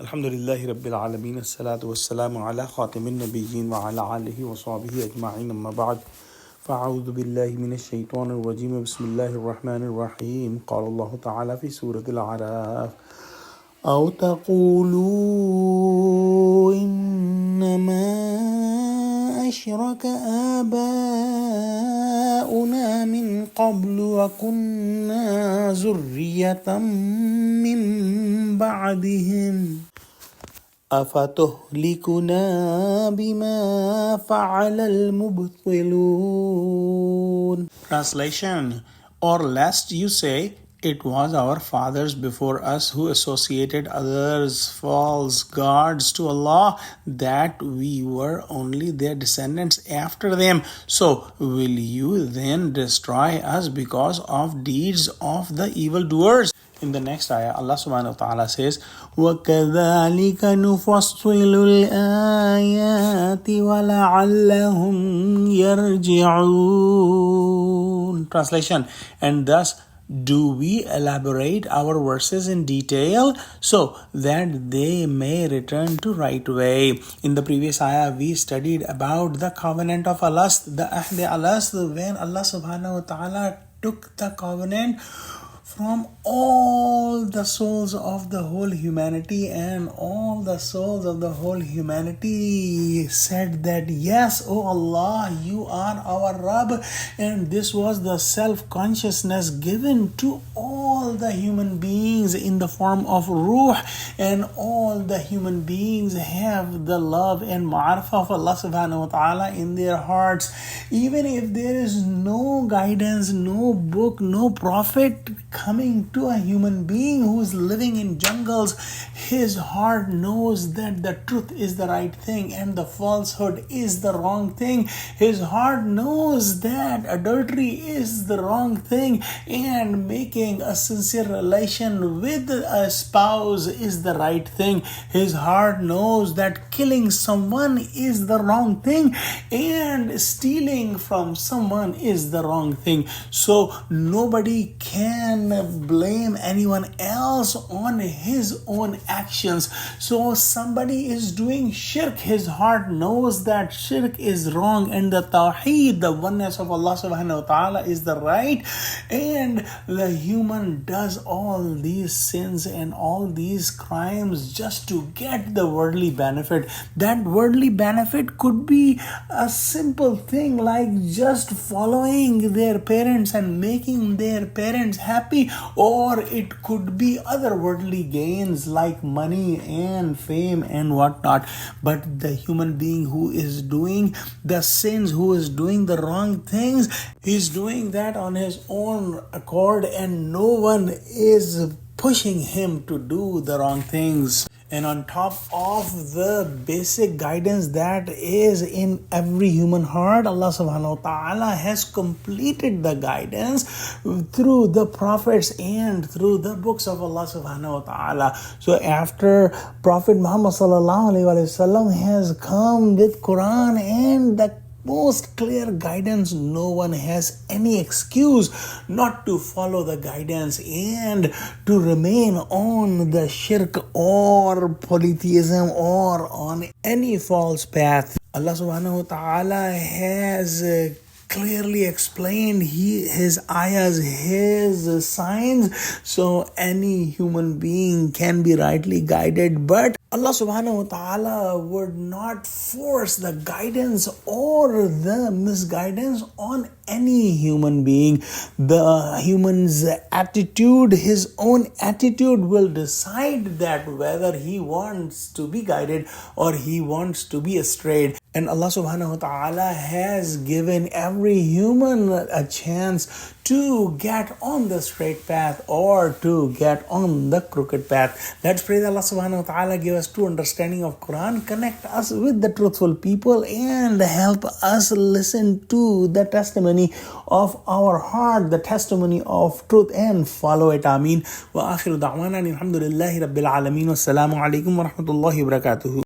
Alhamdulillahi Rabbil Alameen, As-salatu was-salamu ala khatimin nabiyyin wa ala alihi wa sahbihi ajma'in, amma ba'd. فأعوذ بالله من الشيطان الرجيم بسم الله الرحمن الرحيم قال الله تعالى في سورة الأعراف أو تقولوا إنما أشرك آباؤنا من قبل وكنا ذرية من بعدهم أفتهلكنا بما فعل المبطلون. Translation: Or lest you say, it was our fathers before us who associated others false gods to Allah, that we were only their descendants after them. So will you then destroy us because of deeds of the evildoers? In the next ayah, Allah subhanahu wa ta'ala says, وَكَذَلِكَ نُفَصِّلُ الْآيَاتِ وَلَعَلَّهُمْ يَرْجِعُونَ. Translation: And thus do we elaborate our verses in detail so that they may return to right way. In the previous ayah, we studied about the covenant of Allah, the Ahd Allah, when Allah subhanahu wa ta'ala took the covenant from all the souls of the whole humanity, and all the souls of the whole humanity said that, yes, O Allah, you are our Rabb. And this was the self-consciousness given to all the human beings in the form of ruh, and all the human beings have the love and ma'arifah of Allah subhanahu wa ta'ala in their hearts. Even if there is no guidance, no book, no prophet coming to a human being who is living in jungles, his heart knows that the truth is the right thing and the falsehood is the wrong thing. His heart knows that adultery is the wrong thing, and making a sincere relation with a spouse is the right thing. His heart knows that killing someone is the wrong thing, and stealing from someone is the wrong thing. So nobody can blame anyone else on his own actions. So somebody is doing shirk, his heart knows that shirk is wrong and the tawheed, the oneness of Allah subhanahu wa ta'ala, is the right. And the human does all these sins and all these crimes just to get the worldly benefit. That worldly benefit could be a simple thing like just following their parents and making their parents happy, or it could be other worldly gains like money and fame and whatnot. But the human being who is doing the sins, who is doing the wrong things, he's doing that on his own accord, and no one is pushing him to do the wrong things. And on top of the basic guidance that is in every human heart, Allah subhanahu wa ta'ala has completed the guidance through the prophets and through the books of Allah subhanahu wa ta'ala. So after Prophet Muhammad sallallahu alaihi wasallam has come with Quran and the most clear guidance, no one has any excuse not to follow the guidance and to remain on the shirk or polytheism or on any false path. Allah subhanahu wa ta'ala has clearly explained his ayahs, his signs, so any human being can be rightly guided. But Allah subhanahu wa ta'ala would not force the guidance or the misguidance on any human being. The human's attitude, his own attitude, will decide that whether he wants to be guided or he wants to be astray. And Allah subhanahu wa ta'ala has given every human a chance to get on the straight path or to get on the crooked path. Let's pray that Allah subhanahu wa ta'ala give us true understanding of Quran, connect us with the truthful people, and help us listen to the testimony of our heart, the testimony of truth, and follow it. Ameen. Wa akhiru da'wana alhamdulillahi rabbil alameen. Wassalamu alaikum wa rahmatullahi wa barakatuhu.